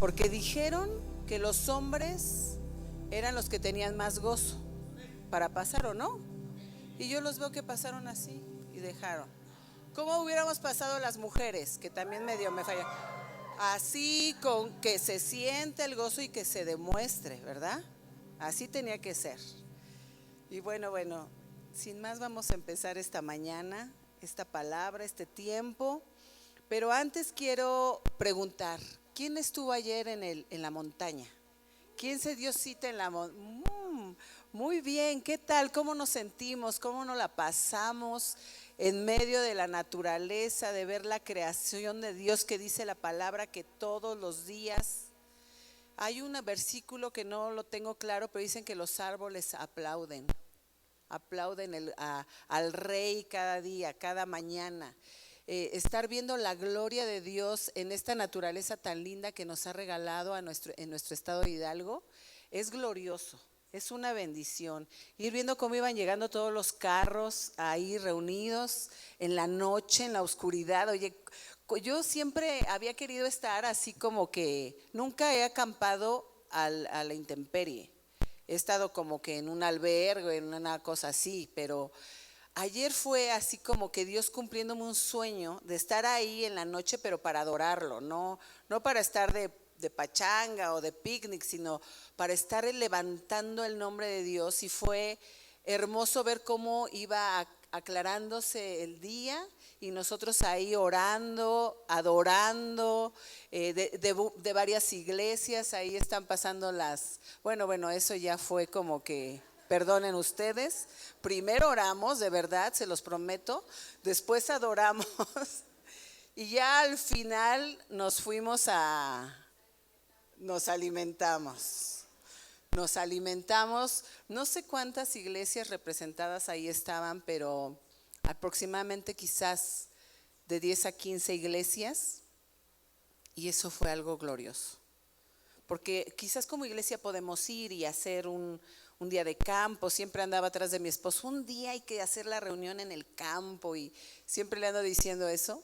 porque dijeron que los hombres eran los que tenían más gozo para pasar, ¿o no? Y yo los veo que pasaron así y dejaron. ¿Cómo hubiéramos pasado las mujeres? Que también medio me falla. Así, con que se siente el gozo y que se demuestre, ¿verdad? Así tenía que ser. Y bueno, sin más vamos a empezar esta mañana, esta palabra, este tiempo. Pero antes quiero preguntar, ¿quién estuvo ayer en la montaña? ¿Quién se dio cita en la montaña? Muy bien, ¿qué tal? ¿Cómo nos sentimos? ¿Cómo nos la pasamos en medio de la naturaleza, de ver la creación de Dios que dice la palabra que todos los días? Hay un versículo que no lo tengo claro, pero dicen que los árboles aplauden al Rey cada día, cada mañana. Estar viendo la gloria de Dios en esta naturaleza tan linda que nos ha regalado en nuestro estado de Hidalgo es glorioso. Es una bendición. Ir viendo cómo iban llegando todos los carros ahí reunidos en la noche, en la oscuridad. Oye, yo siempre había querido estar así como que nunca he acampado a la intemperie. He estado como que en un albergue, en una cosa así, pero ayer fue así como que Dios cumpliéndome un sueño de estar ahí en la noche, pero para adorarlo, no para estar de pachanga o de picnic, sino para estar levantando el nombre de Dios. Y fue hermoso ver cómo iba aclarándose el día y nosotros ahí orando, adorando, de varias iglesias, ahí están pasando bueno, eso ya fue como que, perdonen ustedes, primero oramos, de verdad, se los prometo, después adoramos y ya al final nos alimentamos, no sé cuántas iglesias representadas ahí estaban, pero aproximadamente quizás de 10 a 15 iglesias, y eso fue algo glorioso, porque quizás como iglesia podemos ir y hacer un día de campo. Siempre andaba atrás de mi esposo, un día hay que hacer la reunión en el campo, y siempre le ando diciendo eso.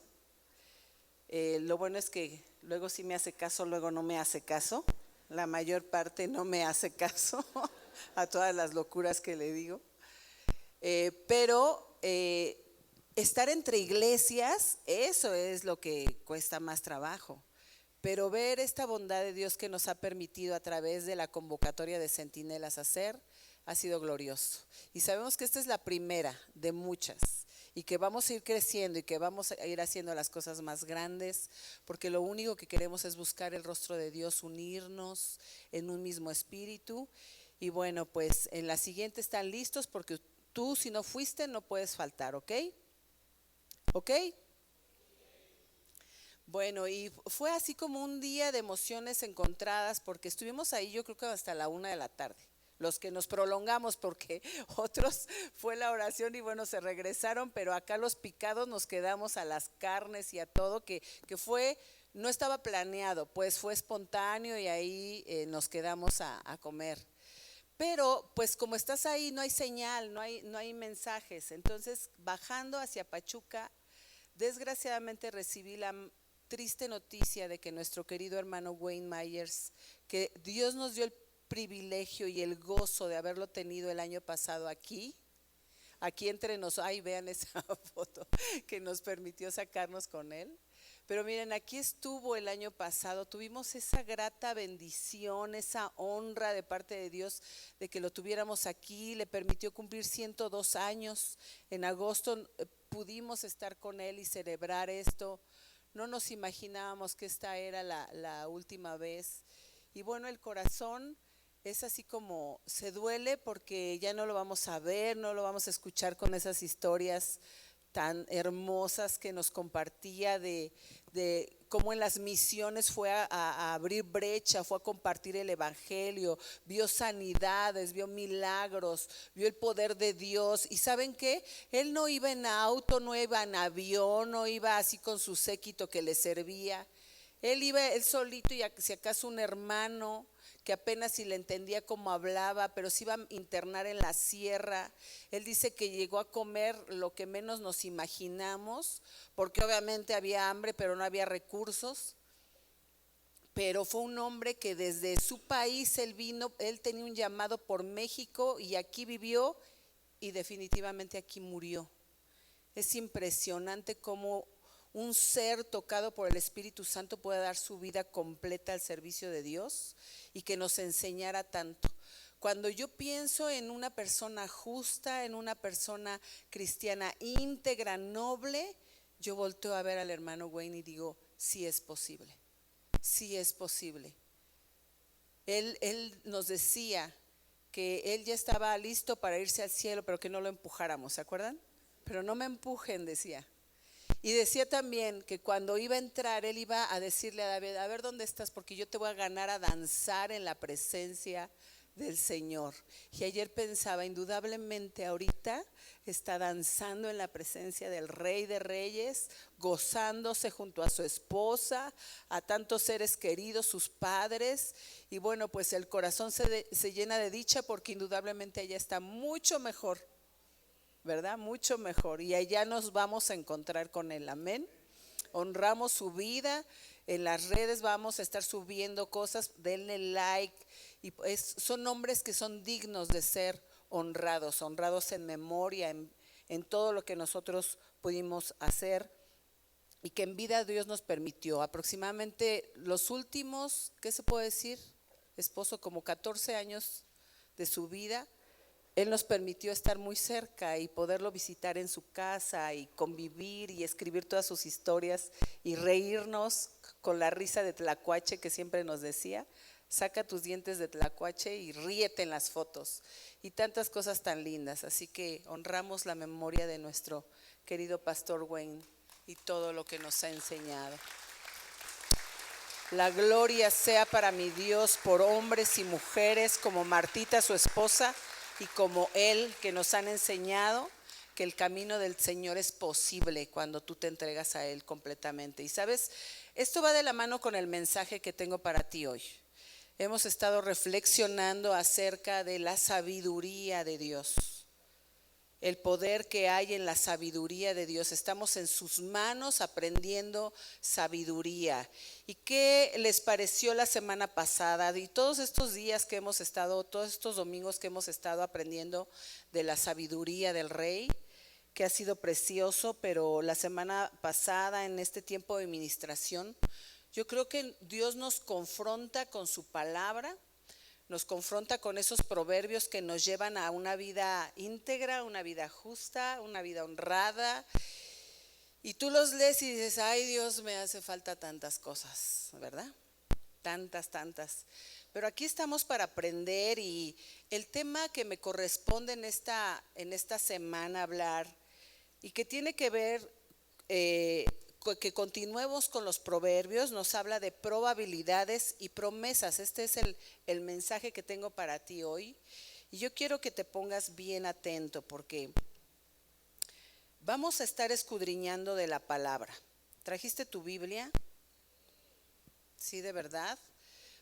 Lo bueno es que luego sí me hace caso, luego no me hace caso. La mayor parte no me hace caso a todas las locuras que le digo. Pero estar entre iglesias, eso es lo que cuesta más trabajo. Pero ver esta bondad de Dios que nos ha permitido a través de la convocatoria de centinelas hacer, ha sido glorioso. Y sabemos que esta es la primera de muchas, y que vamos a ir creciendo y que vamos a ir haciendo las cosas más grandes, porque lo único que queremos es buscar el rostro de Dios, unirnos en un mismo espíritu. Y bueno, pues en la siguiente están listos, porque tú, si no fuiste, no puedes faltar, ¿ok? ¿Ok? Bueno, y fue así como un día de emociones encontradas, porque estuvimos ahí yo creo que hasta la 1 de la tarde. Los que nos prolongamos, porque otros fue la oración y bueno, se regresaron, pero acá los picados nos quedamos a las carnes y a todo, que fue, no estaba planeado, pues fue espontáneo, y ahí nos quedamos a comer. Pero pues como estás ahí no hay señal, no hay mensajes. Entonces, bajando hacia Pachuca, desgraciadamente recibí la triste noticia de que nuestro querido hermano Wayne Myers, que Dios nos dio el privilegio y el gozo de haberlo tenido el año pasado aquí entre nosotros. Ay, vean esa foto que nos permitió sacarnos con él. Pero miren, aquí estuvo el año pasado, tuvimos esa grata bendición, esa honra de parte de Dios de que lo tuviéramos aquí. Le permitió cumplir 102 años. En agosto pudimos estar con él y celebrar esto. No nos imaginábamos que esta era la última vez. Y bueno, el corazón es así como se duele, porque ya no lo vamos a ver, no lo vamos a escuchar con esas historias tan hermosas que nos compartía de cómo en las misiones fue a abrir brecha, fue a compartir el evangelio, vio sanidades, vio milagros, vio el poder de Dios. Y ¿saben qué? Él no iba en auto, no iba en avión, no iba así con su séquito que le servía. Él iba él solito, y si acaso un hermano que apenas si le entendía cómo hablaba, pero se iba a internar en la sierra. Él dice que llegó a comer lo que menos nos imaginamos, porque obviamente había hambre, pero no había recursos. pero fue un hombre que desde su país él vino, él tenía un llamado por México y aquí vivió y definitivamente aquí murió. Es impresionante cómo un ser tocado por el Espíritu Santo puede dar su vida completa al servicio de Dios y que nos enseñara tanto. Cuando yo pienso en una persona justa, en una persona cristiana íntegra, noble, yo volteo a ver al hermano Wayne y digo, sí es posible, sí es posible. Él nos decía que él ya estaba listo para irse al cielo, pero que no lo empujáramos, ¿se acuerdan? Pero no me empujen, decía. Y decía también que cuando iba a entrar, él iba a decirle a David, a ver dónde estás, porque yo te voy a ganar a danzar en la presencia del Señor. Y ayer pensaba, indudablemente ahorita está danzando en la presencia del Rey de Reyes, gozándose junto a su esposa, a tantos seres queridos, sus padres. Y bueno, pues el corazón se llena de dicha porque indudablemente ella está mucho mejor, ¿verdad? Mucho mejor. Y allá nos vamos a encontrar con él, amén. Honramos su vida. En las redes vamos a estar subiendo cosas, denle like. Y son hombres que son dignos de ser honrados, honrados en memoria, en todo lo que nosotros pudimos hacer y que en vida Dios nos permitió. Aproximadamente los últimos, ¿qué se puede decir? Esposo, como 14 años de su vida. Él nos permitió estar muy cerca y poderlo visitar en su casa y convivir y escribir todas sus historias y reírnos con la risa de tlacuache que siempre nos decía, saca tus dientes de tlacuache y ríete en las fotos y tantas cosas tan lindas. Así que honramos la memoria de nuestro querido pastor Wayne y todo lo que nos ha enseñado. La gloria sea para mi Dios por hombres y mujeres como Martita, su esposa, y como él, que nos han enseñado que el camino del Señor es posible cuando tú te entregas a Él completamente. Y sabes, esto va de la mano con el mensaje que tengo para ti hoy. Hemos estado reflexionando acerca de la sabiduría de Dios, el poder que hay en la sabiduría de Dios. Estamos en sus manos aprendiendo sabiduría. ¿Y qué les pareció la semana pasada? Y todos estos días que hemos estado, todos estos domingos que hemos estado aprendiendo de la sabiduría del Rey, que ha sido precioso, pero la semana pasada en este tiempo de ministración, yo creo que Dios nos confronta con su palabra. Nos confronta con esos proverbios que nos llevan a una vida íntegra, una vida justa, una vida honrada. Y tú los lees y dices, ay Dios, me hace falta tantas cosas, ¿verdad? Tantas. Pero aquí estamos para aprender y el tema que me corresponde en esta semana hablar y que tiene que ver que continuemos con los proverbios, nos habla de probabilidades y promesas. Este es el mensaje que tengo para ti hoy. Y yo quiero que te pongas bien atento porque vamos a estar escudriñando de la palabra. ¿Trajiste tu Biblia? Sí, de verdad.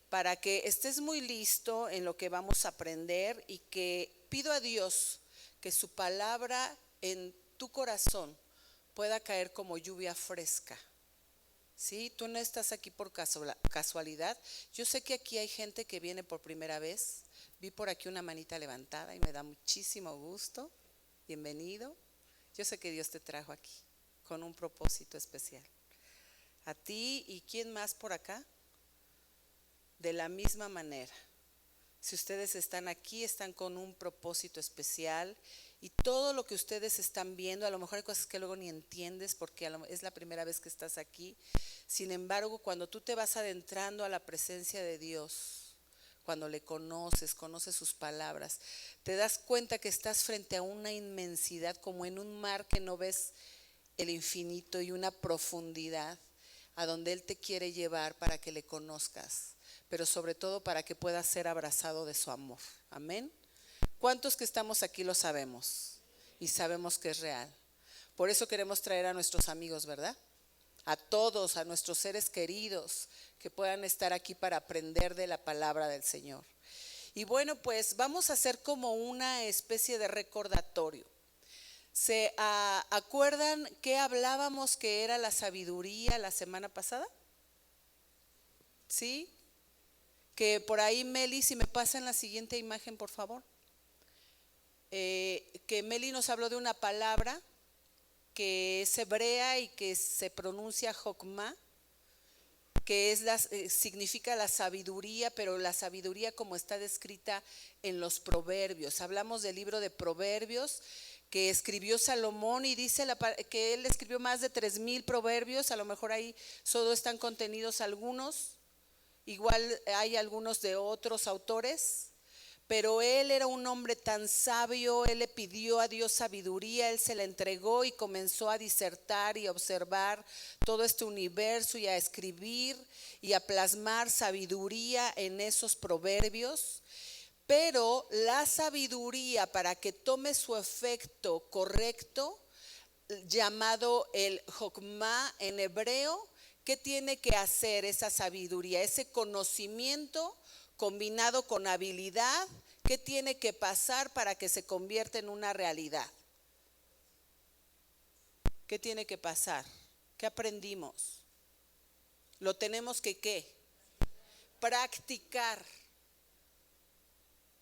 Para que estés muy listo en lo que vamos a aprender y que pido a Dios que su palabra en tu corazón pueda caer como lluvia fresca. ¿Sí? Tú no estás aquí por casualidad. Yo sé que aquí hay gente que viene por primera vez. Vi por aquí una manita levantada y me da muchísimo gusto. Bienvenido. Yo sé que Dios te trajo aquí con un propósito especial. A ti y quién más por acá. De la misma manera. Si ustedes están aquí, están con un propósito especial. Y todo lo que ustedes están viendo, a lo mejor hay cosas que luego ni entiendes porque es la primera vez que estás aquí. Sin embargo, cuando tú te vas adentrando a la presencia de Dios, cuando le conoces sus palabras, te das cuenta que estás frente a una inmensidad, como en un mar que no ves el infinito y una profundidad a donde Él te quiere llevar para que le conozcas, pero sobre todo para que puedas ser abrazado de su amor. Amén. ¿Cuántos que estamos aquí lo sabemos? Y sabemos que es real. Por eso queremos traer a nuestros amigos, ¿verdad? A todos, a nuestros seres queridos que puedan estar aquí para aprender de la palabra del Señor. Y bueno, pues vamos a hacer como una especie de recordatorio. ¿Se acuerdan que hablábamos que era la sabiduría la semana pasada? ¿sí? Que por ahí Meli, si me pasan la siguiente imagen, por favor. Que Meli nos habló de una palabra que es hebrea y que se pronuncia Jokma, que es significa la sabiduría, pero la sabiduría como está descrita en los proverbios. Hablamos del libro de Proverbios que escribió Salomón y dice que él escribió más de 3,000 proverbios, a lo mejor ahí solo están contenidos algunos, igual hay algunos de otros autores. Pero él era un hombre tan sabio, él le pidió a Dios sabiduría, él se la entregó y comenzó a disertar y a observar todo este universo y a escribir y a plasmar sabiduría en esos proverbios. Pero la sabiduría, para que tome su efecto correcto, llamado el Jokma en hebreo, ¿qué tiene que hacer esa sabiduría? Ese conocimiento combinado con habilidad, ¿qué tiene que pasar para que se convierta en una realidad? ¿Qué tiene que pasar? ¿Qué aprendimos? Lo tenemos que ¿qué? Practicar.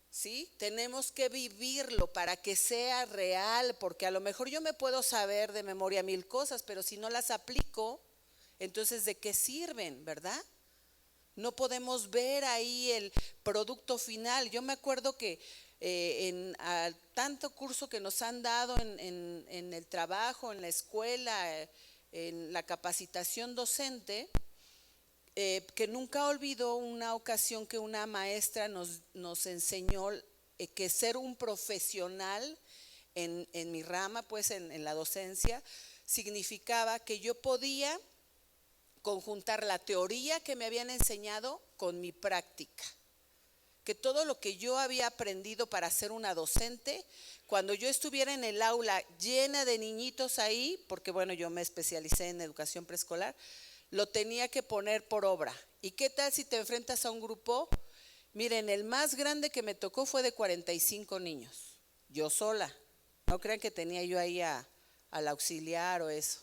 ¿Sí? Tenemos que vivirlo para que sea real, porque a lo mejor yo me puedo saber de memoria 1000 cosas, pero si no las aplico, entonces ¿de qué sirven, verdad? No podemos ver ahí el producto final. Yo me acuerdo que en tanto curso que nos han dado en el trabajo, en la escuela, en la capacitación docente, que nunca olvidó una ocasión que una maestra nos enseñó que ser un profesional en mi rama, pues en la docencia, significaba que yo podía conjuntar la teoría que me habían enseñado con mi práctica. Que todo lo que yo había aprendido para ser una docente, cuando yo estuviera en el aula llena de niñitos ahí, porque bueno, yo me especialicé en educación preescolar, lo tenía que poner por obra. ¿Y qué tal si te enfrentas a un grupo? Miren, el más grande que me tocó fue de 45 niños, yo sola. No crean que tenía yo ahí al auxiliar o eso.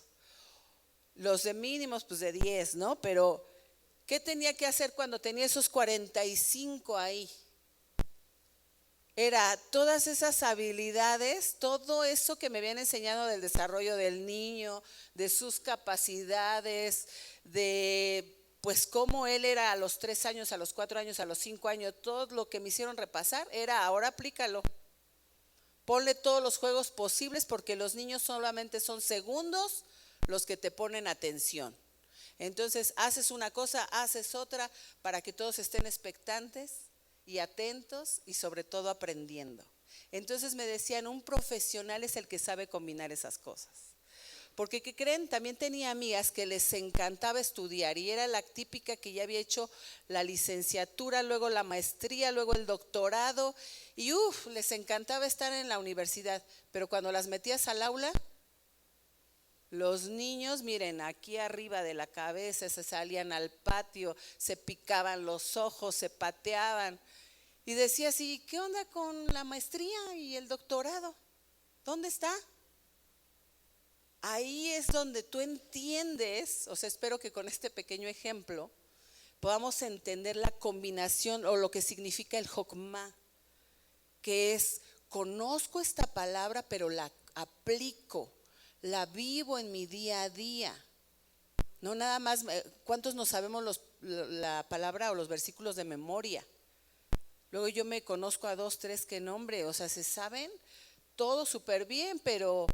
Los de mínimos, pues de 10, ¿no? Pero, ¿qué tenía que hacer cuando tenía esos 45 ahí? Era todas esas habilidades, todo eso que me habían enseñado del desarrollo del niño, de sus capacidades, de pues cómo él era a los 3 años, a los 4 años, a los 5 años, todo lo que me hicieron repasar era ahora aplícalo. Ponle todos los juegos posibles porque los niños solamente son segundos los que te ponen atención. Entonces haces una cosa, haces otra para que todos estén expectantes y atentos y sobre todo aprendiendo. Entonces me decían, un profesional es el que sabe combinar esas cosas. Porque ¿qué creen? También tenía amigas que les encantaba estudiar y era la típica que ya había hecho la licenciatura, luego la maestría, luego el doctorado y les encantaba estar en la universidad. Pero cuando las metías al aula, los niños, miren, aquí arriba de la cabeza se salían al patio, se picaban los ojos, se pateaban. Y decía así, ¿qué onda con la maestría y el doctorado? ¿Dónde está? Ahí es donde tú entiendes, o sea, espero que con este pequeño ejemplo podamos entender la combinación o lo que significa el Jokma, que es, conozco esta palabra, pero la aplico, la vivo en mi día a día. No nada más, ¿cuántos no sabemos la palabra o los versículos de memoria? Luego yo me conozco a 2, 3 que nombre, o sea, se saben todo súper bien, pero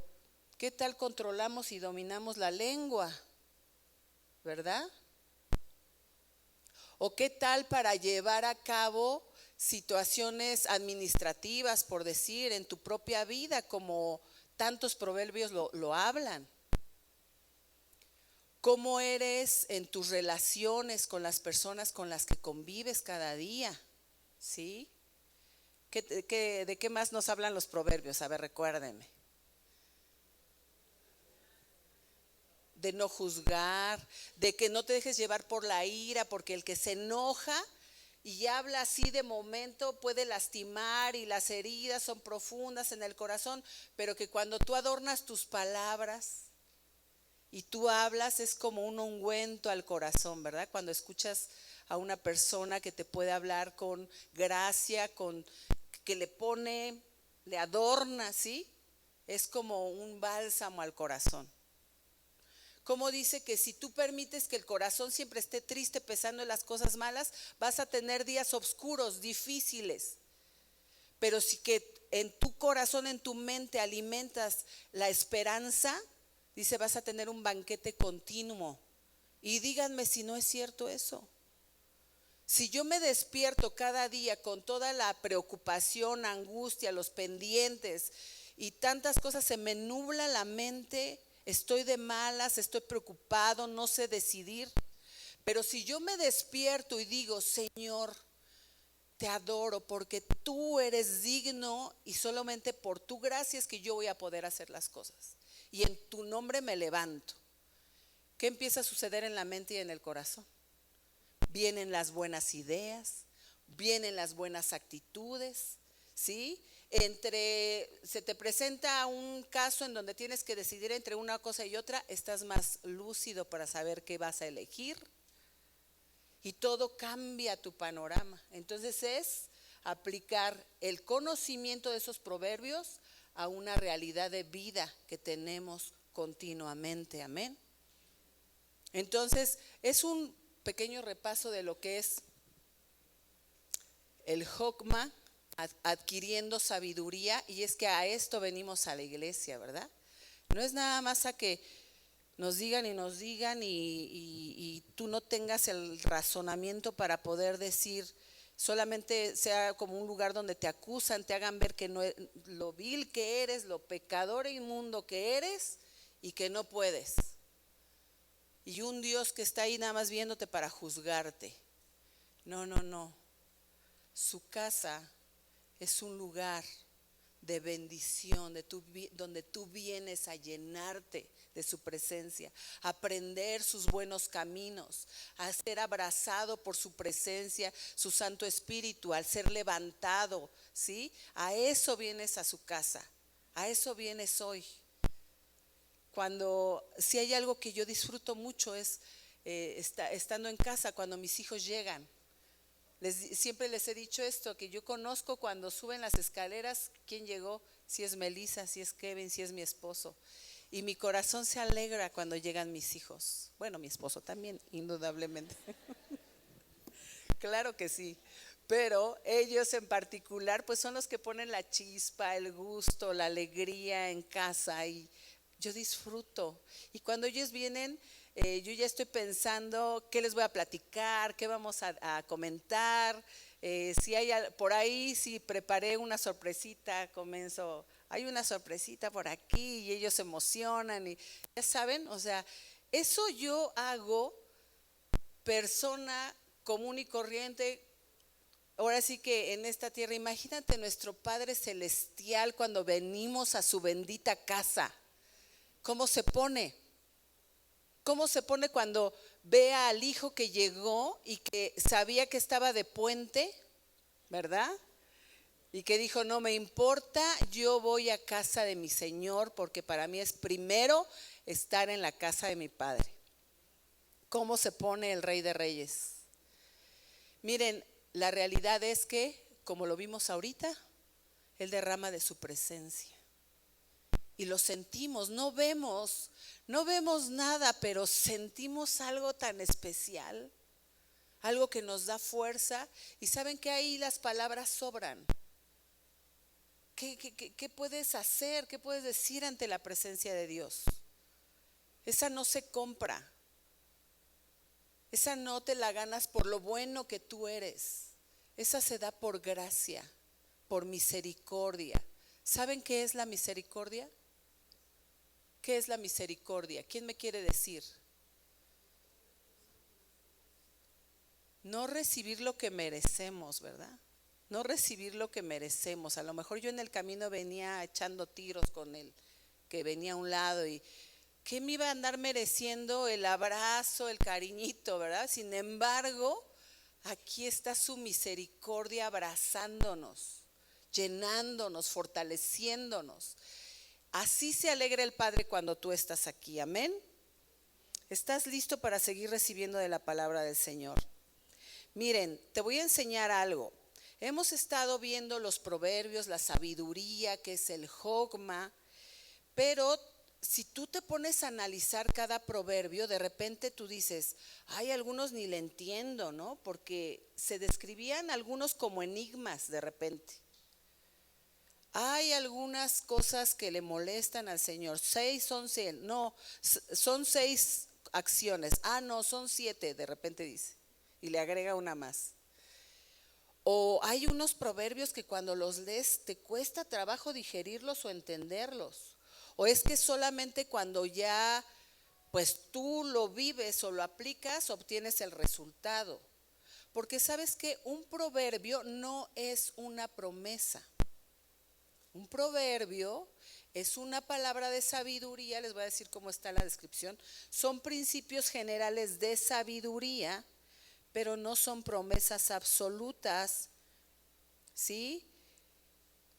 ¿qué tal controlamos y dominamos la lengua? ¿Verdad? ¿O qué tal para llevar a cabo situaciones administrativas, por decir, en tu propia vida, como tantos proverbios lo hablan? ¿Cómo eres en tus relaciones con las personas con las que convives cada día? ¿Sí? ¿De qué más nos hablan los proverbios? A ver, recuérdenme. De no juzgar, de que no te dejes llevar por la ira, porque el que se enoja y habla así de momento puede lastimar y las heridas son profundas en el corazón, pero que cuando tú adornas tus palabras y tú hablas es como un ungüento al corazón, ¿verdad? Cuando escuchas a una persona que te puede hablar con gracia, que le adorna, ¿sí? Es como un bálsamo al corazón. Como dice que si tú permites que el corazón siempre esté triste pensando en las cosas malas, vas a tener días oscuros, difíciles. Pero si que en tu corazón, en tu mente alimentas la esperanza, dice, vas a tener un banquete continuo. Y díganme si no es cierto eso. Si yo me despierto cada día con toda la preocupación, angustia, los pendientes y tantas cosas, se me nubla la mente, estoy de malas, estoy preocupado, no sé decidir. Pero si yo me despierto y digo, Señor, te adoro porque tú eres digno y solamente por tu gracia es que yo voy a poder hacer las cosas. Y en tu nombre me levanto. ¿Qué empieza a suceder en la mente y en el corazón? Vienen las buenas ideas, vienen las buenas actitudes, ¿sí? Se te presenta un caso en donde tienes que decidir entre una cosa y otra, estás más lúcido para saber qué vas a elegir y todo cambia tu panorama. Entonces es aplicar el conocimiento de esos proverbios a una realidad de vida que tenemos continuamente, amén. Entonces es un pequeño repaso de lo que es el Jokma, adquiriendo sabiduría, y es que a esto venimos a la iglesia, ¿verdad? No es nada más a que nos digan y tú no tengas el razonamiento para poder decir, solamente sea como un lugar donde te acusan, te hagan ver que no, lo vil que eres, lo pecador e inmundo que eres y que no puedes. Y un Dios que está ahí nada más viéndote para juzgarte. No. Su casa es un lugar de bendición, donde tú vienes a llenarte de su presencia, a aprender sus buenos caminos, a ser abrazado por su presencia, su Santo Espíritu, al ser levantado, ¿sí? A eso vienes a su casa, a eso vienes hoy. Si hay algo que yo disfruto mucho es estando en casa cuando mis hijos llegan. Siempre les he dicho esto, que yo conozco cuando suben las escaleras quién llegó, si es Melissa, si es Kevin, si es mi esposo. Y mi corazón se alegra cuando llegan mis hijos. Bueno, mi esposo también, indudablemente. Claro que sí. Pero ellos en particular, pues son los que ponen la chispa, el gusto, la alegría en casa. Y yo disfruto. Y cuando ellos vienen, yo ya estoy pensando qué les voy a platicar, qué vamos a comentar. Si hay por ahí, si preparé una sorpresita, hay una sorpresita por aquí y ellos se emocionan y ya saben, o sea, eso yo hago persona común y corriente. Ahora sí que en esta tierra, imagínate nuestro Padre Celestial cuando venimos a su bendita casa. ¿Cómo se pone? ¿Cómo se pone cuando ve al hijo que llegó y que sabía que estaba de puente, ¿verdad? Y que dijo, no me importa, yo voy a casa de mi Señor porque para mí es primero estar en la casa de mi Padre. ¿Cómo se pone el Rey de Reyes? Miren, la realidad es que, como lo vimos ahorita, Él derrama de su presencia. Y lo sentimos, no vemos nada, pero sentimos algo tan especial, algo que nos da fuerza. Y saben que ahí las palabras sobran. ¿Qué puedes hacer? ¿Qué puedes decir ante la presencia de Dios? Esa no se compra. Esa no te la ganas por lo bueno que tú eres. Esa se da por gracia, por misericordia. ¿Saben qué es la misericordia? ¿Qué es la misericordia? ¿Quién me quiere decir? No recibir lo que merecemos, ¿verdad? No recibir lo que merecemos. A lo mejor yo en el camino venía echando tiros con él, que venía a un lado y ¿qué me iba a andar mereciendo? El abrazo, el cariñito, ¿verdad? Sin embargo, aquí está su misericordia abrazándonos, llenándonos, fortaleciéndonos. Así se alegra el Padre cuando tú estás aquí, amén. ¿Estás listo para seguir recibiendo de la palabra del Señor? Miren, te voy a enseñar algo. Hemos estado viendo los proverbios, la sabiduría, que es el jogma, pero si tú te pones a analizar cada proverbio, de repente tú dices, hay algunos ni le entiendo, ¿no? Porque se describían algunos como enigmas de repente. Hay algunas cosas que le molestan al Señor. 6 son 100, no, son 6 acciones. Ah, no, son 7, de repente dice. Y le agrega una más. O hay unos proverbios que cuando los lees te cuesta trabajo digerirlos o entenderlos. O es que solamente cuando ya pues tú lo vives o lo aplicas obtienes el resultado. Porque sabes que un proverbio no es una promesa. Un proverbio es una palabra de sabiduría, les voy a decir cómo está la descripción. Son principios generales de sabiduría, pero no son promesas absolutas, ¿sí?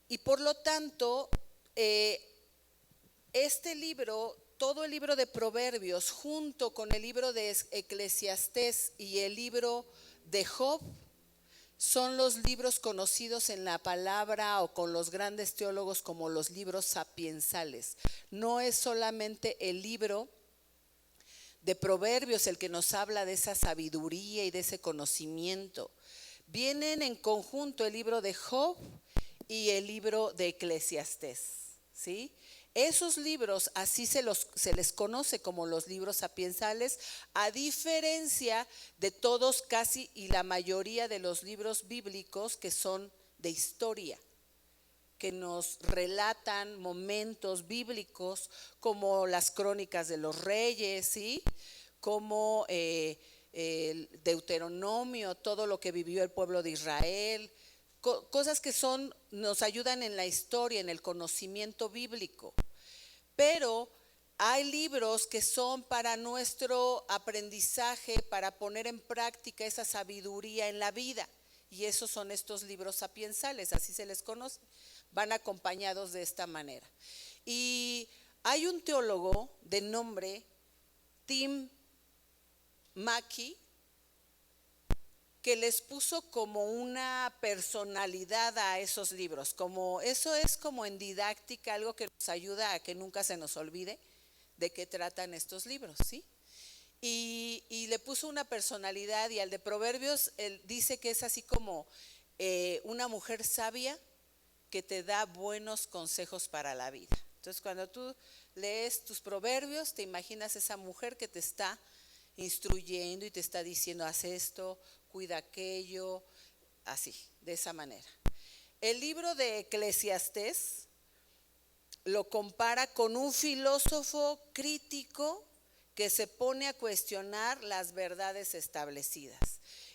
Y por lo tanto, este libro, todo el libro de Proverbios, junto con el libro de Eclesiastés y el libro de Job, son los libros conocidos en la palabra o con los grandes teólogos como los libros sapiensales. No es solamente el libro de Proverbios el que nos habla de esa sabiduría y de ese conocimiento. Vienen en conjunto el libro de Job y el libro de Eclesiastés, ¿sí? Esos libros así se les conoce como los libros sapiensales, a diferencia de todos casi y la mayoría de los libros bíblicos que son de historia, que nos relatan momentos bíblicos como las crónicas de los reyes, ¿sí? Como el Deuteronomio, todo lo que vivió el pueblo de Israel, cosas que nos ayudan en la historia, en el conocimiento bíblico. Pero hay libros que son para nuestro aprendizaje, para poner en práctica esa sabiduría en la vida. Y esos son estos libros sapiensales, así se les conoce. Van acompañados de esta manera. Y hay un teólogo de nombre Tim Mackie que les puso como una personalidad a esos libros, como eso es como en didáctica, algo que nos ayuda a que nunca se nos olvide de qué tratan estos libros, ¿sí? Y le puso una personalidad, y al de Proverbios él dice que es así como una mujer sabia que te da buenos consejos para la vida. Entonces cuando tú lees tus proverbios, te imaginas esa mujer que te está instruyendo y te está diciendo, haz esto, cuida aquello, así, de esa manera. El libro de Eclesiastés lo compara con un filósofo crítico que se pone a cuestionar las verdades establecidas.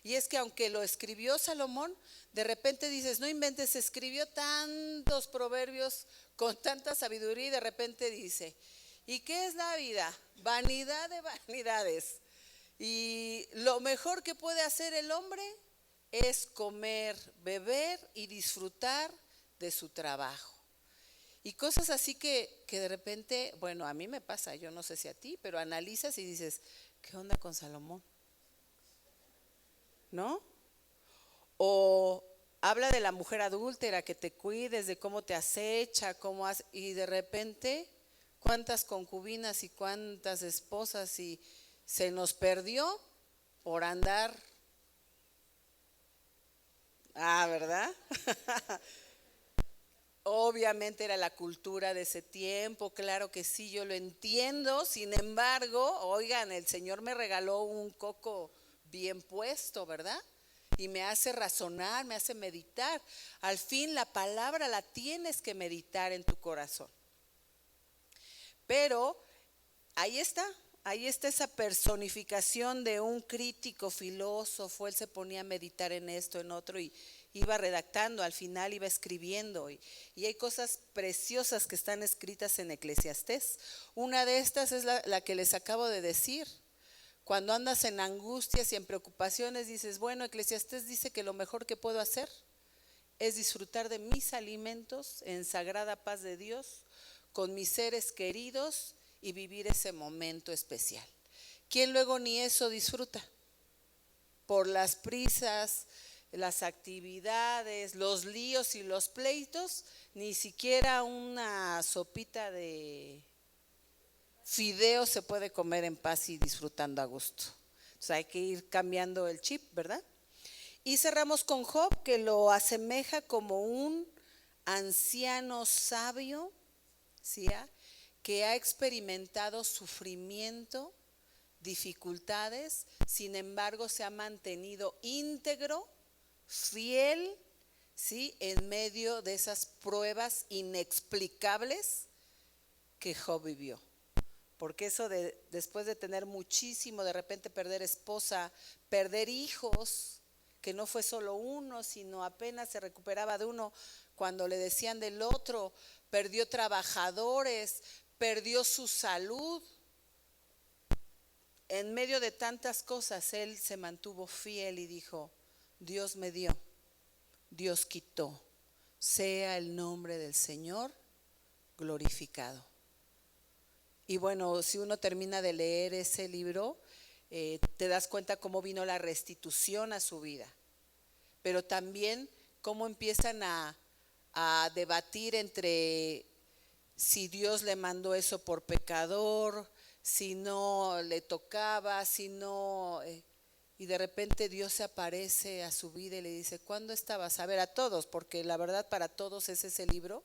Y es que aunque lo escribió Salomón, de repente dices, no inventes, escribió tantos proverbios con tanta sabiduría y de repente dice, ¿y qué es la vida? Vanidad de vanidades. Y lo mejor que puede hacer el hombre es comer, beber y disfrutar de su trabajo. Y cosas así que de repente, bueno, a mí me pasa, yo no sé si a ti, pero analizas y dices, ¿qué onda con Salomón? ¿No? O habla de la mujer adúltera, que te cuides, de cómo te acecha, y de repente, cuántas concubinas y cuántas esposas y se nos perdió por andar. ¿Verdad? Obviamente era la cultura de ese tiempo, claro que sí, yo lo entiendo. Sin embargo, oigan, el Señor me regaló un coco bien puesto, ¿verdad? Y me hace razonar, me hace meditar. Al fin la palabra la tienes que meditar en tu corazón. Pero ahí está esa personificación de un crítico filósofo. Él se ponía a meditar en esto, en otro, y iba redactando, al final iba escribiendo, y hay cosas preciosas que están escritas en Eclesiastés. Una de estas es la que les acabo de decir. Cuando andas en angustias y en preocupaciones, dices, bueno, Eclesiastés dice que lo mejor que puedo hacer es disfrutar de mis alimentos en sagrada paz de Dios, con mis seres queridos, y vivir ese momento especial. ¿Quién luego ni eso disfruta? por las prisas, las actividades, los líos y los pleitos, ni siquiera una sopita de fideo se puede comer en paz y disfrutando a gusto. Entonces hay que ir cambiando el chip, ¿verdad? Y cerramos con Job, que lo asemeja como un anciano sabio, ¿sí? Que ha experimentado sufrimiento, dificultades, sin embargo se ha mantenido íntegro, fiel, ¿sí? En medio de esas pruebas inexplicables que Job vivió. Porque eso de después de tener muchísimo, de repente perder esposa, perder hijos, que no fue solo uno, sino apenas se recuperaba de uno cuando le decían del otro, perdió trabajadores, perdió su salud. En medio de tantas cosas, él se mantuvo fiel y dijo: Dios me dio, Dios quitó, sea el nombre del Señor glorificado. Y bueno, si uno termina de leer ese libro, te das cuenta cómo vino la restitución a su vida, pero también cómo empiezan a debatir entre si Dios le mandó eso por pecador, si no le tocaba, si no, y de repente Dios se aparece a su vida y le dice: ¿cuándo estabas? A ver, a todos, porque la verdad para todos es ese libro.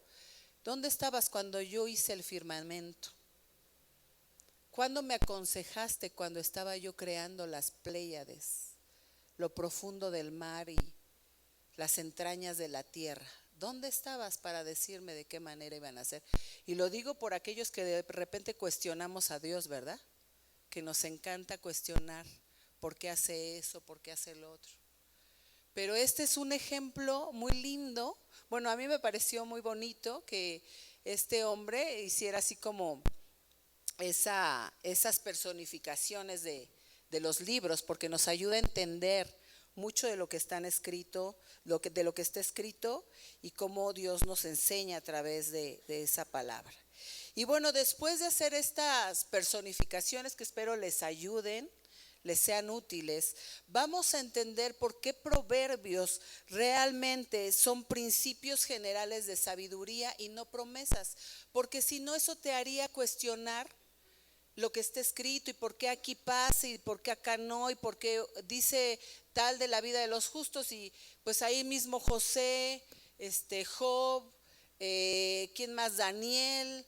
¿Dónde estabas cuando yo hice el firmamento? ¿Cuándo me aconsejaste cuando estaba yo creando las Pléyades, lo profundo del mar y las entrañas de la tierra? ¿Dónde estabas para decirme de qué manera iban a ser? Y lo digo por aquellos que de repente cuestionamos a Dios, ¿verdad? Que nos encanta cuestionar por qué hace eso, por qué hace lo otro. Pero este es un ejemplo muy lindo. Bueno, a mí me pareció muy bonito que este hombre hiciera así como esas personificaciones de los libros, porque nos ayuda a entender mucho de lo que están escrito, de lo que está escrito y cómo Dios nos enseña a través de esa palabra. Y bueno, después de hacer estas personificaciones que espero les ayuden, les sean útiles, vamos a entender por qué Proverbios realmente son principios generales de sabiduría y no promesas, porque si no, eso te haría cuestionar lo que está escrito y por qué aquí pasa y por qué acá no y por qué dice tal de la vida de los justos, y pues ahí mismo José, Job, ¿quién más? Daniel,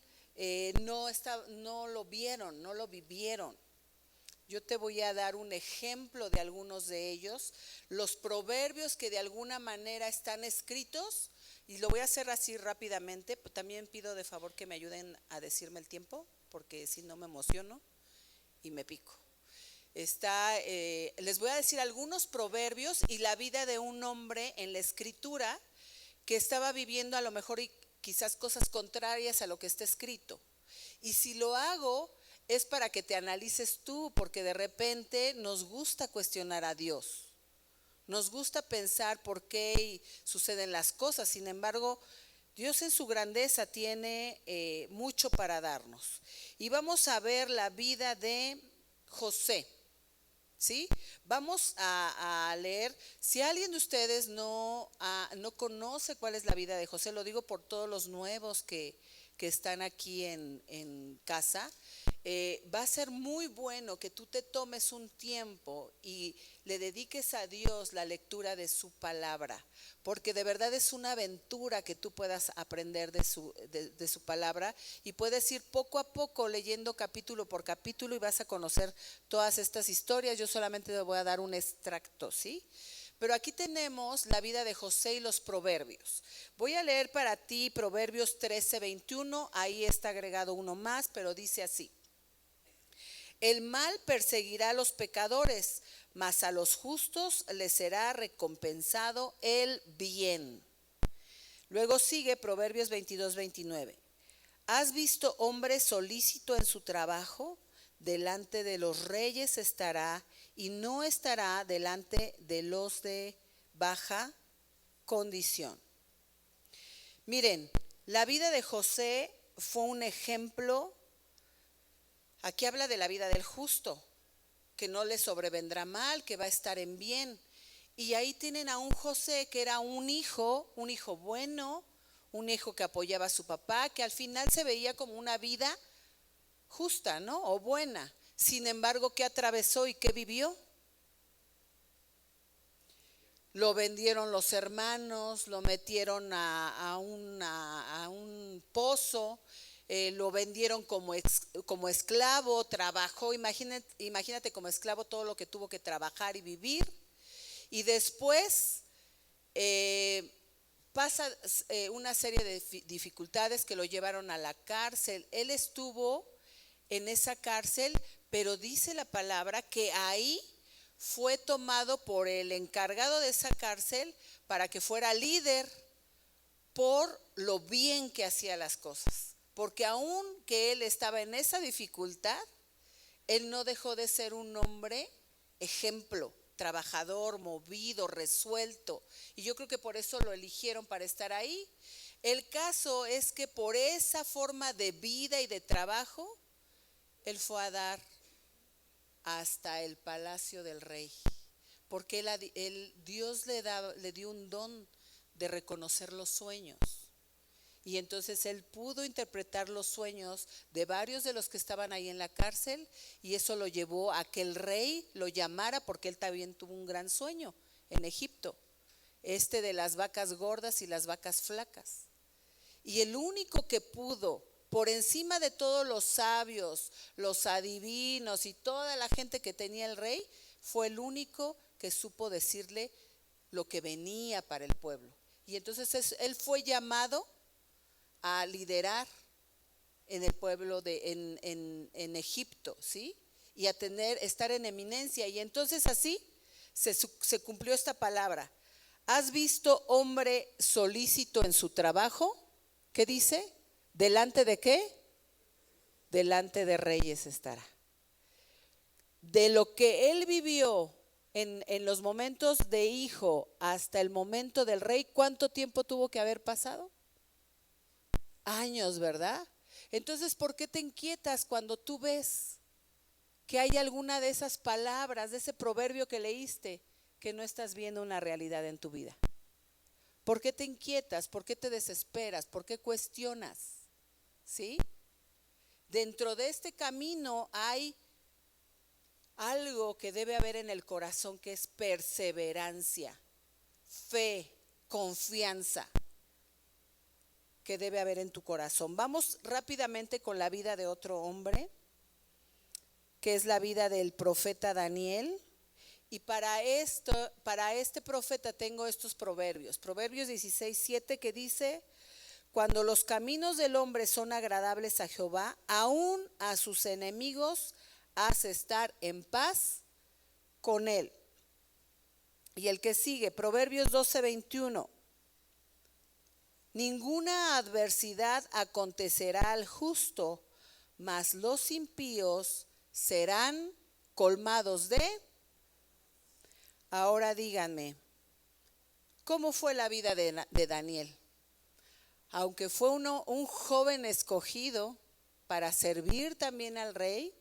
no lo vieron, no lo vivieron. Yo te voy a dar un ejemplo de algunos de ellos, los proverbios que de alguna manera están escritos, y lo voy a hacer así rápidamente. También pido de favor que me ayuden a decirme el tiempo, porque si no me emociono y me pico. Les voy a decir algunos proverbios y la vida de un hombre en la escritura que estaba viviendo a lo mejor y quizás cosas contrarias a lo que está escrito. Y si lo hago es para que te analices tú, porque de repente nos gusta cuestionar a Dios. Nos gusta pensar por qué suceden las cosas. Sin embargo, Dios en su grandeza tiene mucho para darnos. Y vamos a ver la vida de José, ¿sí? Vamos a leer. Si alguien de ustedes no conoce cuál es la vida de José, lo digo por todos los nuevos que están aquí en casa. Va a ser muy bueno que tú te tomes un tiempo y le dediques a Dios la lectura de su palabra, porque de verdad es una aventura que tú puedas aprender de su palabra, y puedes ir poco a poco leyendo capítulo por capítulo y vas a conocer todas estas historias. Yo solamente te voy a dar un extracto, ¿sí? Pero aquí tenemos la vida de José y los proverbios. Voy a leer para ti Proverbios 13:21, ahí está agregado uno más, pero dice así: el mal perseguirá a los pecadores, mas a los justos les será recompensado el bien. Luego sigue Proverbios 22:29. ¿Has visto hombre solícito en su trabajo? Delante de los reyes estará y no estará delante de los de baja condición. Miren, la vida de José fue un ejemplo. Aquí habla de la vida del justo, que no le sobrevendrá mal, que va a estar en bien. Y ahí tienen a un José que era un hijo bueno, un hijo que apoyaba a su papá, que al final se veía como una vida justa, ¿no? O buena. Sin embargo, ¿qué atravesó y qué vivió? Lo vendieron los hermanos, lo metieron a un pozo, lo vendieron como esclavo, trabajó, imagínate como esclavo todo lo que tuvo que trabajar y vivir. Y después pasa una serie de dificultades que lo llevaron a la cárcel. Él estuvo en esa cárcel, pero dice la palabra que ahí fue tomado por el encargado de esa cárcel para que fuera líder por lo bien que hacía las cosas. Porque aun que él estaba en esa dificultad, él no dejó de ser un hombre ejemplo, trabajador, movido, resuelto. Y yo creo que por eso lo eligieron para estar ahí. El caso es que por esa forma de vida y de trabajo, él fue a dar hasta el palacio del rey, porque Dios le dio un don de reconocer los sueños. Y entonces él pudo interpretar los sueños de varios de los que estaban ahí en la cárcel, y eso lo llevó a que el rey lo llamara, porque él también tuvo un gran sueño en Egipto, de las vacas gordas y las vacas flacas. Y el único que pudo, por encima de todos los sabios, los adivinos y toda la gente que tenía el rey, fue el único que supo decirle lo que venía para el pueblo. Y entonces él fue llamado a liderar en el pueblo en Egipto, ¿sí? Y a estar en eminencia. Y entonces así se cumplió esta palabra. ¿Has visto hombre solícito en su trabajo? ¿Qué dice? ¿Delante de qué? Delante de reyes estará. De lo que él vivió en los momentos de hijo hasta el momento del rey, ¿cuánto tiempo tuvo que haber pasado? Años, ¿verdad? Entonces, ¿por qué te inquietas cuando tú ves que hay alguna de esas palabras, de ese proverbio que leíste, que no estás viendo una realidad en tu vida? ¿Por qué te inquietas? ¿Por qué te desesperas? ¿Por qué cuestionas? ¿Sí? Dentro de este camino hay algo que debe haber en el corazón, que es perseverancia, fe, confianza, que debe haber en tu corazón. Vamos rápidamente con la vida de otro hombre, que es la vida del profeta Daniel. Y para este profeta tengo estos proverbios. Proverbios 16:7, que dice: cuando los caminos del hombre son agradables a Jehová, aún a sus enemigos hace estar en paz con él. Y el que sigue, Proverbios 12:21. Ninguna adversidad acontecerá al justo, mas los impíos serán colmados de. Ahora díganme, ¿cómo fue la vida de Daniel? Aunque fue un joven escogido para servir también al rey,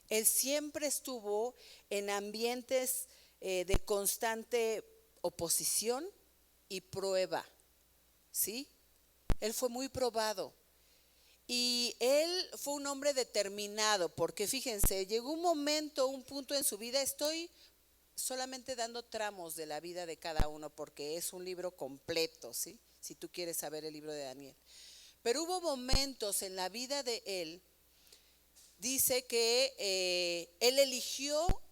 él siempre estuvo en ambientes de constante oposición y prueba, ¿sí? Él fue muy probado. Y él fue un hombre determinado, porque fíjense, llegó un punto en su vida. Estoy solamente dando tramos de la vida de cada uno, porque es un libro completo, ¿sí? Si tú quieres saber el libro de Daniel. Pero hubo momentos en la vida de él, dice que él eligió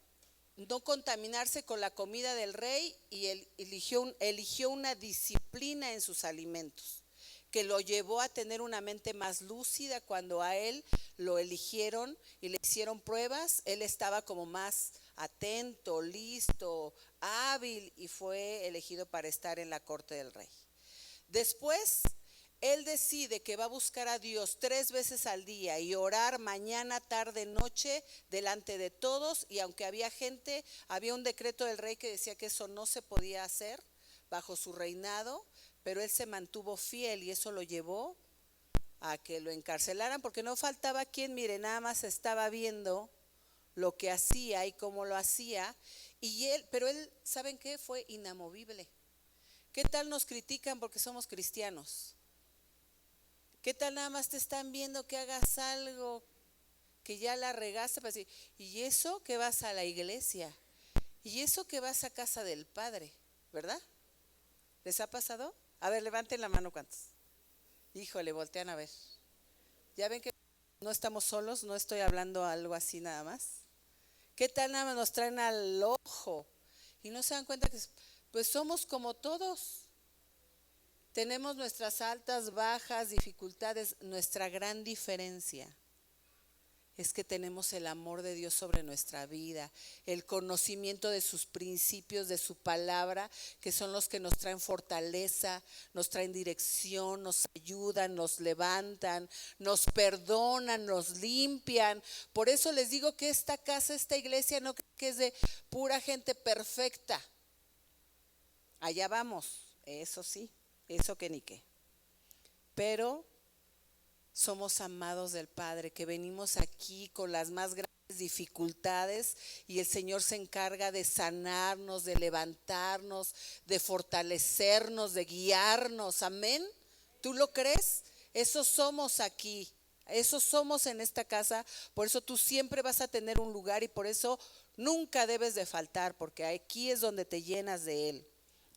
no contaminarse con la comida del rey, y él eligió una disciplina en sus alimentos, que lo llevó a tener una mente más lúcida. Cuando a él lo eligieron y le hicieron pruebas, él estaba como más atento, listo, hábil, y fue elegido para estar en la corte del rey. Después, él decide que va a buscar a Dios 3 veces al día y orar mañana, tarde, noche delante de todos. Y aunque había un decreto del rey que decía que eso no se podía hacer bajo su reinado, pero él se mantuvo fiel, y eso lo llevó a que lo encarcelaran, porque no faltaba quien, mire, nada más estaba viendo lo que hacía y cómo lo hacía. Pero él, ¿saben qué? Fue inamovible. ¿Qué tal nos critican porque somos cristianos? ¿Qué tal nada más te están viendo que hagas algo que ya la regaste para decir, y eso que vas a la iglesia, y eso que vas a casa del Padre, ¿verdad? ¿Les ha pasado? A ver, levanten la mano, ¿cuántos? Híjole, voltean a ver. Ya ven que no estamos solos, no estoy hablando algo así nada más. ¿Qué tal nada más nos traen al ojo? Y no se dan cuenta que pues somos como todos. Tenemos nuestras altas, bajas, dificultades. Nuestra gran diferencia es que tenemos el amor de Dios sobre nuestra vida, el conocimiento de sus principios, de su palabra, que son los que nos traen fortaleza, nos traen dirección, nos ayudan, nos levantan, nos perdonan, nos limpian. Por eso les digo que esta casa, esta iglesia, no creo que es de pura gente perfecta. Allá vamos, eso sí, eso que ni qué. Pero somos amados del Padre, que venimos aquí con las más grandes dificultades y el Señor se encarga de sanarnos, de levantarnos, de fortalecernos, de guiarnos. Amén. ¿Tú lo crees? Eso somos aquí, eso somos en esta casa. Por eso tú siempre vas a tener un lugar y por eso nunca debes de faltar, porque aquí es donde te llenas de Él.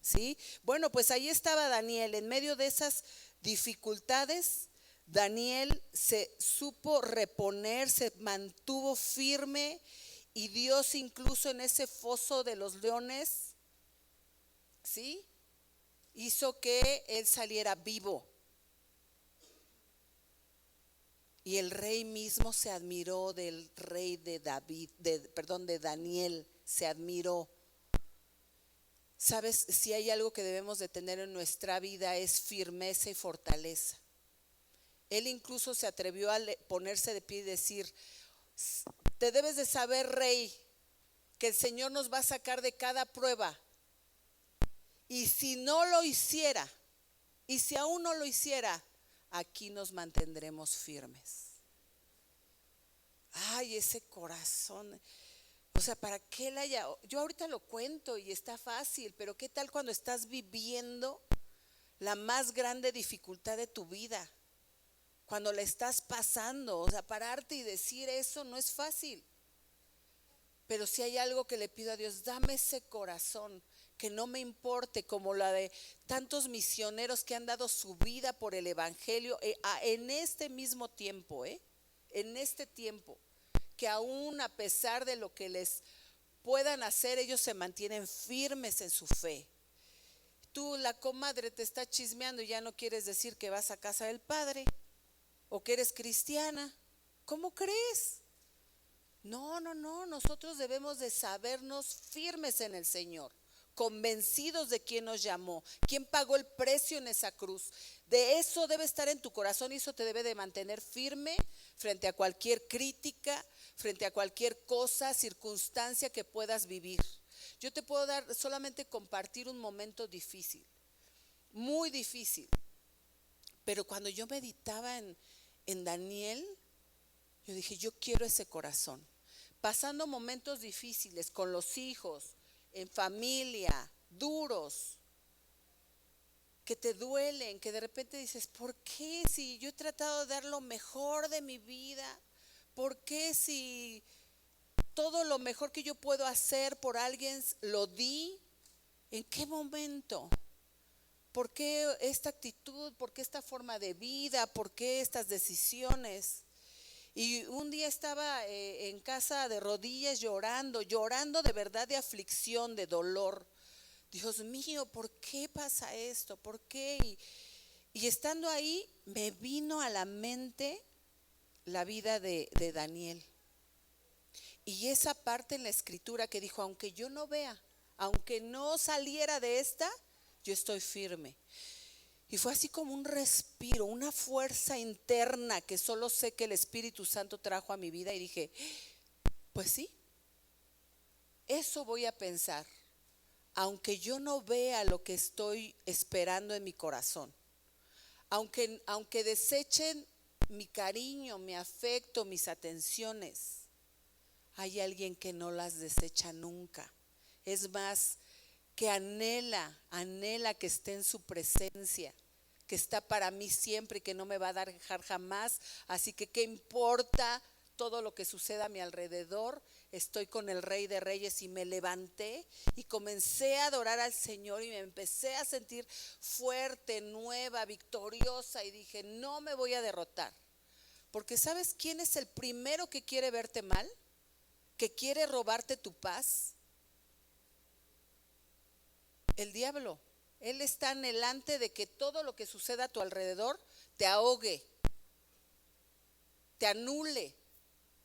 ¿Sí? Bueno, pues ahí estaba Daniel en medio de esas dificultades. Daniel se supo reponer, se mantuvo firme y Dios incluso en ese foso de los leones, ¿sí? Hizo que él saliera vivo. Y el rey mismo se admiró del rey de Daniel, se admiró. ¿Sabes? Si hay algo que debemos de tener en nuestra vida es firmeza y fortaleza. Él incluso se atrevió a ponerse de pie y decir, te debes de saber, rey, que el Señor nos va a sacar de cada prueba. Y si no lo hiciera, y si aún no lo hiciera, aquí nos mantendremos firmes. Ay, ese corazón. O sea, ¿para qué la haya? Yo ahorita lo cuento y está fácil, pero ¿qué tal cuando estás viviendo la más grande dificultad de tu vida? Cuando la estás pasando, o sea, pararte y decir eso no es fácil. Pero si hay algo que le pido a Dios, dame ese corazón, que no me importe, como la de tantos misioneros que han dado su vida por el evangelio en este mismo tiempo, en este tiempo, que aún a pesar de lo que les puedan hacer, ellos se mantienen firmes en su fe. Tú, la comadre, te está chismeando y ya no quieres decir que vas a casa del Padre o que eres cristiana. ¿Cómo crees? No, nosotros debemos de sabernos firmes en el Señor, convencidos de quién nos llamó, quién pagó el precio en esa cruz. De eso debe estar en tu corazón y eso te debe de mantener firme frente a cualquier crítica, frente a cualquier cosa, circunstancia que puedas vivir. Yo te puedo dar, solamente compartir un momento difícil, muy difícil, pero cuando yo meditaba en Daniel, yo dije, yo quiero ese corazón. Pasando momentos difíciles con los hijos, en familia, duros, que te duelen, que de repente dices, ¿por qué si yo he tratado de dar lo mejor de mi vida? ¿Por qué si todo lo mejor que yo puedo hacer por alguien lo di? ¿En qué momento? ¿Por qué esta actitud? ¿Por qué esta forma de vida? ¿Por qué estas decisiones? Y un día estaba en casa de rodillas llorando de verdad, de aflicción, de dolor. Dios mío, ¿por qué pasa esto? ¿Por qué? Y estando ahí me vino a la mente la vida de Daniel. Y esa parte en la escritura que dijo, aunque yo no vea, aunque no saliera de esta, yo estoy firme. Y fue así como un respiro, una fuerza interna que solo sé que el Espíritu Santo trajo a mi vida y dije, pues sí, eso voy a pensar, aunque yo no vea lo que estoy esperando en mi corazón, aunque desechen mi cariño, mi afecto, mis atenciones, hay alguien que no las desecha nunca. Es más, que anhela que esté en su presencia, que está para mí siempre y que no me va a dejar jamás. Así que ¿qué importa todo lo que suceda a mi alrededor? Estoy con el Rey de Reyes y me levanté y comencé a adorar al Señor y me empecé a sentir fuerte, nueva, victoriosa y dije, no me voy a derrotar. Porque ¿sabes quién es el primero que quiere verte mal? Que quiere robarte tu paz. El diablo. Él está anhelante de que todo lo que suceda a tu alrededor te ahogue, te anule,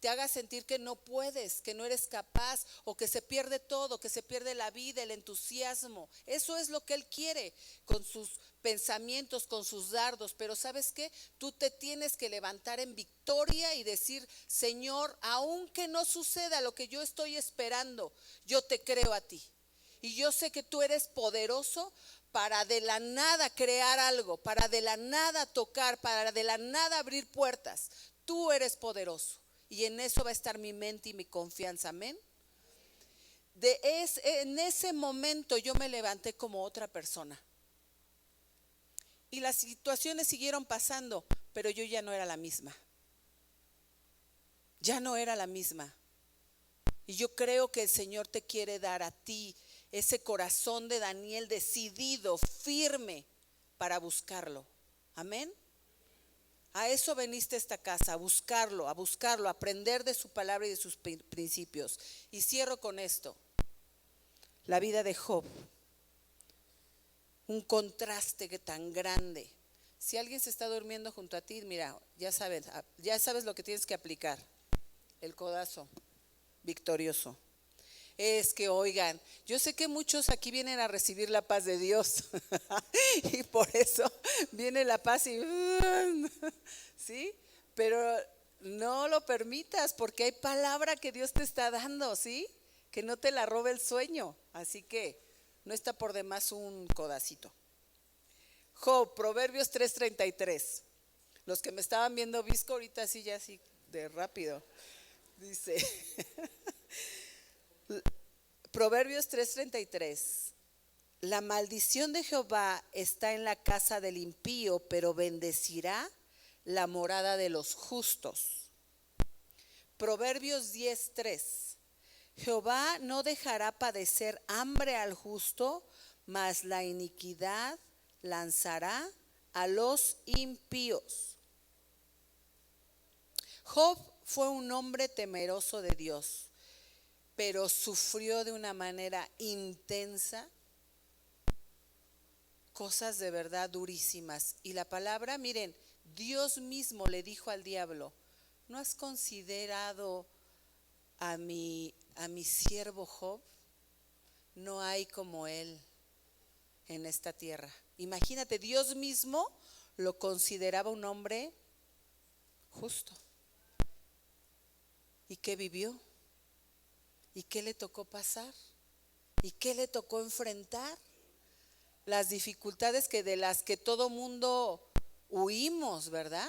te haga sentir que no puedes, que no eres capaz, o que se pierde todo, que se pierde la vida, el entusiasmo. Eso es lo que él quiere con sus pensamientos, con sus dardos. Pero ¿sabes qué? Tú te tienes que levantar en victoria y decir, Señor, aunque no suceda lo que yo estoy esperando, yo te creo a ti. Y yo sé que tú eres poderoso para de la nada crear algo, para de la nada tocar, para de la nada abrir puertas. Tú eres poderoso y en eso va a estar mi mente y mi confianza, amén. En ese momento yo me levanté como otra persona y las situaciones siguieron pasando, pero yo ya no era la misma. Ya no era la misma. Y yo creo que el Señor te quiere dar a ti ese corazón de Daniel decidido, firme para buscarlo. Amén. A eso veniste a esta casa, a buscarlo, a aprender de su palabra y de sus principios. Y cierro con esto. La vida de Job. Un contraste que tan grande. Si alguien se está durmiendo junto a ti, mira, ya sabes lo que tienes que aplicar. El codazo victorioso. Es que, oigan, yo sé que muchos aquí vienen a recibir la paz de Dios y por eso viene la paz y ¿sí? Pero no lo permitas porque hay palabra que Dios te está dando, ¿sí? Que no te la robe el sueño, así que no está por demás un codacito. Job, Proverbios 3:33. Los que me estaban viendo visco ahorita así ya así de rápido. Dice Proverbios 3:33. La maldición de Jehová está en la casa del impío, pero bendecirá la morada de los justos. Proverbios 10:3. Jehová no dejará padecer hambre al justo, mas la iniquidad lanzará a los impíos. Job fue un hombre temeroso de Dios, pero sufrió de una manera intensa cosas de verdad durísimas. Y la palabra, miren, Dios mismo le dijo al diablo, ¿no has considerado a mi siervo Job? No hay como él en esta tierra. Imagínate, Dios mismo lo consideraba un hombre justo. ¿Y qué vivió? ¿Y qué le tocó pasar? ¿Y qué le tocó enfrentar? Las dificultades de las que todo mundo huimos, ¿verdad?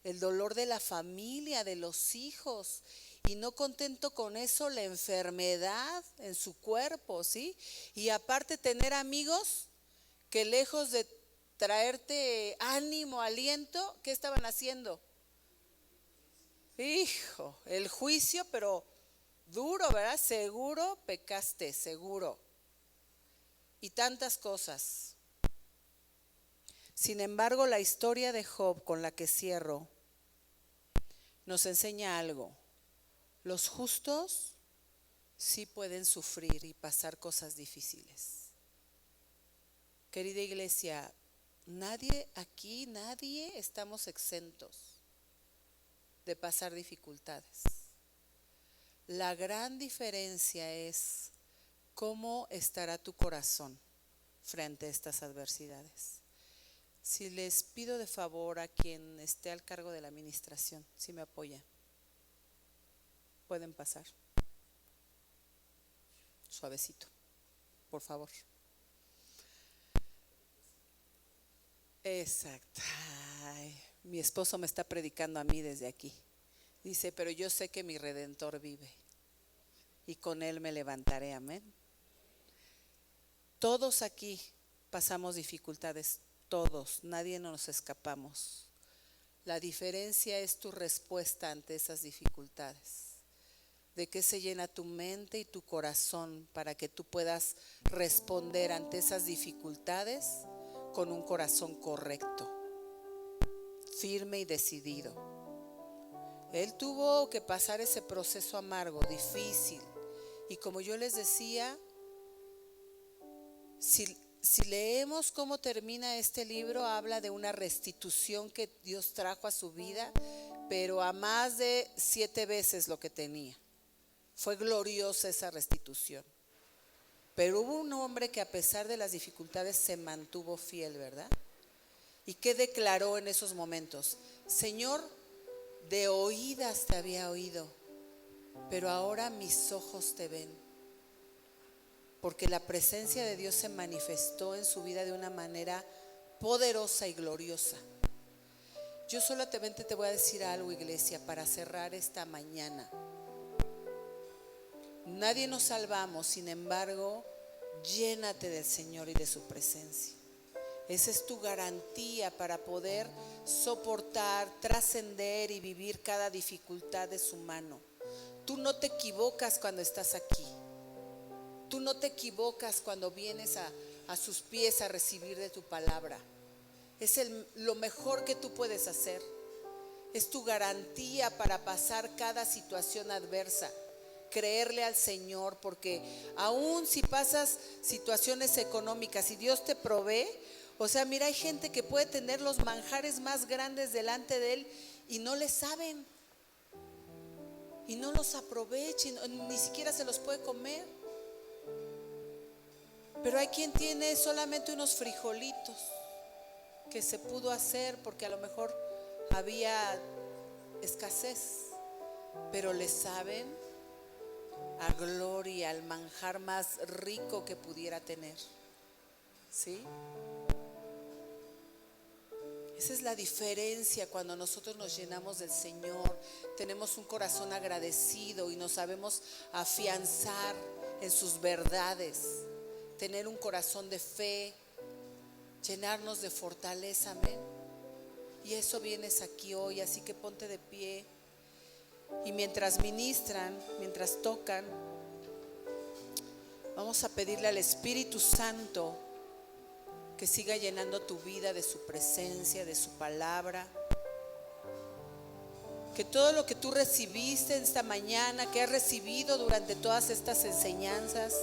El dolor de la familia, de los hijos. Y no contento con eso, la enfermedad en su cuerpo, ¿sí? Y aparte tener amigos que lejos de traerte ánimo, aliento, ¿qué estaban haciendo? Hijo, el juicio, pero duro, ¿verdad? Seguro pecaste, seguro. Y tantas cosas. Sin embargo, la historia de Job con la que cierro nos enseña algo. Los justos sí pueden sufrir y pasar cosas difíciles. Querida iglesia, nadie estamos exentos de pasar dificultades. La gran diferencia es cómo estará tu corazón frente a estas adversidades. Si les pido de favor a quien esté al cargo de la administración, si me apoyan, pueden pasar. Suavecito, por favor. Exacto. Ay, mi esposo me está predicando a mí desde aquí. Dice, pero yo sé que mi Redentor vive. y con Él me levantaré. Amén. Todos aquí pasamos dificultades, todos, nadie nos escapamos. La diferencia es tu respuesta ante esas dificultades. ¿De qué se llena tu mente y tu corazón para que tú puedas responder ante esas dificultades con un corazón correcto, firme y decidido? Él tuvo que pasar ese proceso amargo, difícil. Y como yo les decía, si leemos cómo termina este libro, habla de una restitución que Dios trajo a su vida, pero a más de 7 veces lo que tenía. Fue gloriosa esa restitución. Pero hubo un hombre que a pesar de las dificultades se mantuvo fiel, ¿verdad? ¿Y qué declaró en esos momentos? Señor, de oídas te había oído, pero ahora mis ojos te ven. Porque la presencia de Dios se manifestó en su vida de una manera poderosa y gloriosa. Yo solamente te voy a decir algo, iglesia, para cerrar esta mañana. Nadie nos salvamos, sin embargo, llénate del Señor y de su presencia. Esa es tu garantía para poder soportar, trascender y vivir cada dificultad de su mano. Tú no te equivocas cuando estás aquí. Tú no te equivocas cuando vienes a sus pies a recibir de tu palabra. Es lo mejor que tú puedes hacer. Es tu garantía para pasar cada situación adversa. Creerle al Señor, porque aún si pasas situaciones económicas y Dios te provee, o sea, mira, hay gente que puede tener los manjares más grandes delante de Él y no le saben, y no los aprovecha, ni siquiera se los puede comer. Pero hay quien tiene solamente unos frijolitos que se pudo hacer porque a lo mejor había escasez, pero le saben a gloria, al manjar más rico que pudiera tener. ¿Sí? Esa es la diferencia cuando nosotros nos llenamos del Señor, tenemos un corazón agradecido y nos sabemos afianzar en sus verdades, tener un corazón de fe, llenarnos de fortaleza, amén. Y eso vienes aquí hoy, así que ponte de pie. Y mientras ministran, mientras tocan, vamos a pedirle al Espíritu Santo que siga llenando tu vida de su presencia, de su palabra. Que todo lo que tú recibiste esta mañana, que has recibido durante todas estas enseñanzas,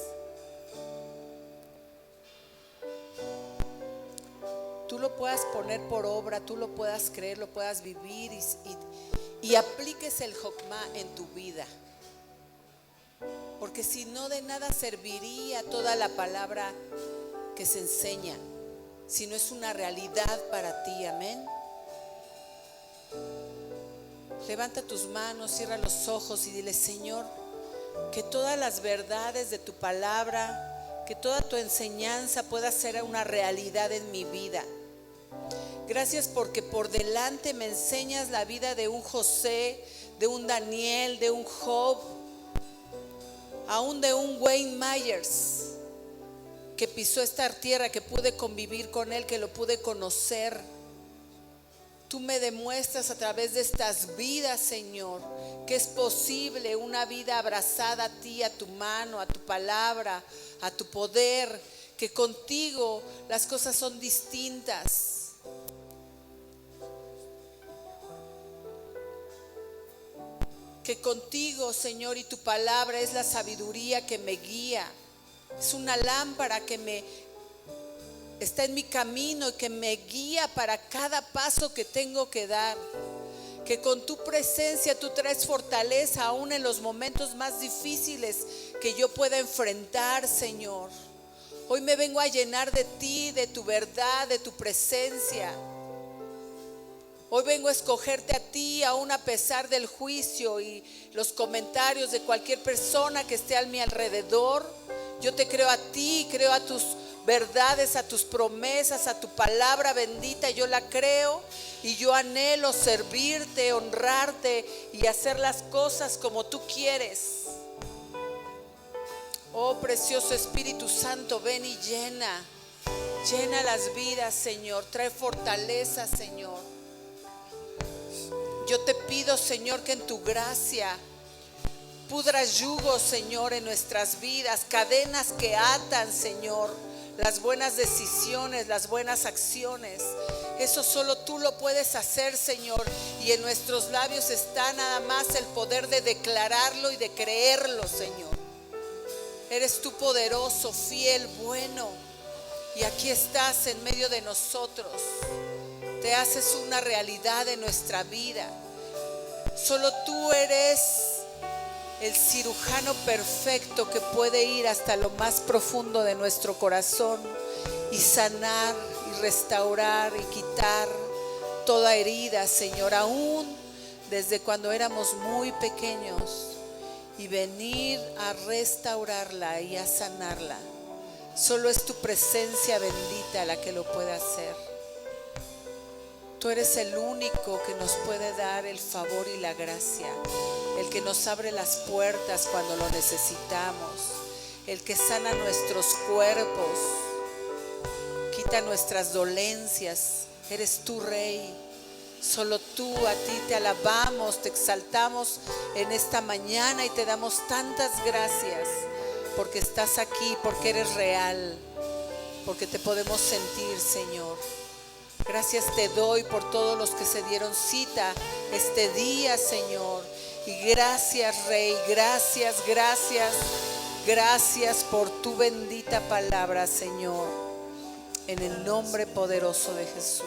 tú lo puedas poner por obra, tú lo puedas creer, lo puedas vivir y apliques el Jokma en tu vida. Porque si no, de nada serviría toda la palabra que se enseña, si no es una realidad para ti, amén. Levanta tus manos, cierra los ojos y dile: Señor, que todas las verdades de tu palabra, que toda tu enseñanza pueda ser una realidad en mi vida. Gracias porque por delante me enseñas la vida de un José, de un Daniel, de un Job, aún de un Wayne Myers, que pisó esta tierra, que pude convivir con él, que lo pude conocer. Tú me demuestras a través de estas vidas, Señor, que es posible una vida abrazada a ti, a tu mano, a tu palabra, a tu poder, que contigo las cosas son distintas. Que contigo, Señor, y tu palabra es la sabiduría que me guía. Es una lámpara que está en mi camino y que me guía para cada paso que tengo que dar. Que con tu presencia tú traes fortaleza aún en los momentos más difíciles que yo pueda enfrentar, Señor. Hoy me vengo a llenar de ti, de tu verdad, de tu presencia. Hoy vengo a escogerte a ti, aún a pesar del juicio y los comentarios de cualquier persona que esté a mi alrededor. Yo te creo a ti, creo a tus verdades, a tus promesas, a tu palabra bendita. Yo la creo y yo anhelo servirte, honrarte y hacer las cosas como tú quieres. Oh precioso Espíritu Santo, ven y llena las vidas, Señor. Trae fortaleza, Señor. Yo te pido, Señor, que en tu gracia pudras yugos, Señor, en nuestras vidas, cadenas que atan, Señor, las buenas decisiones, las buenas acciones. Eso solo tú lo puedes hacer, Señor, y en nuestros labios está nada más el poder de declararlo y de creerlo, Señor. Eres tú poderoso, fiel, bueno, y aquí estás en medio de nosotros. Te haces una realidad en nuestra vida. Solo tú eres el cirujano perfecto que puede ir hasta lo más profundo de nuestro corazón y sanar y restaurar y quitar toda herida, Señor, aún desde cuando éramos muy pequeños, y venir a restaurarla y a sanarla. Solo es tu presencia bendita la que lo puede hacer. Tú eres el único que nos puede dar el favor y la gracia, el que nos abre las puertas cuando lo necesitamos, el que sana nuestros cuerpos, quita nuestras dolencias. Eres tu Rey. Solo tú, a ti te alabamos, te exaltamos en esta mañana y te damos tantas gracias porque estás aquí, porque eres real, porque te podemos sentir, Señor. Gracias te doy por todos los que se dieron cita este día, Señor. Y gracias, Rey, gracias, gracias, gracias por tu bendita palabra, Señor. En el nombre poderoso de Jesús.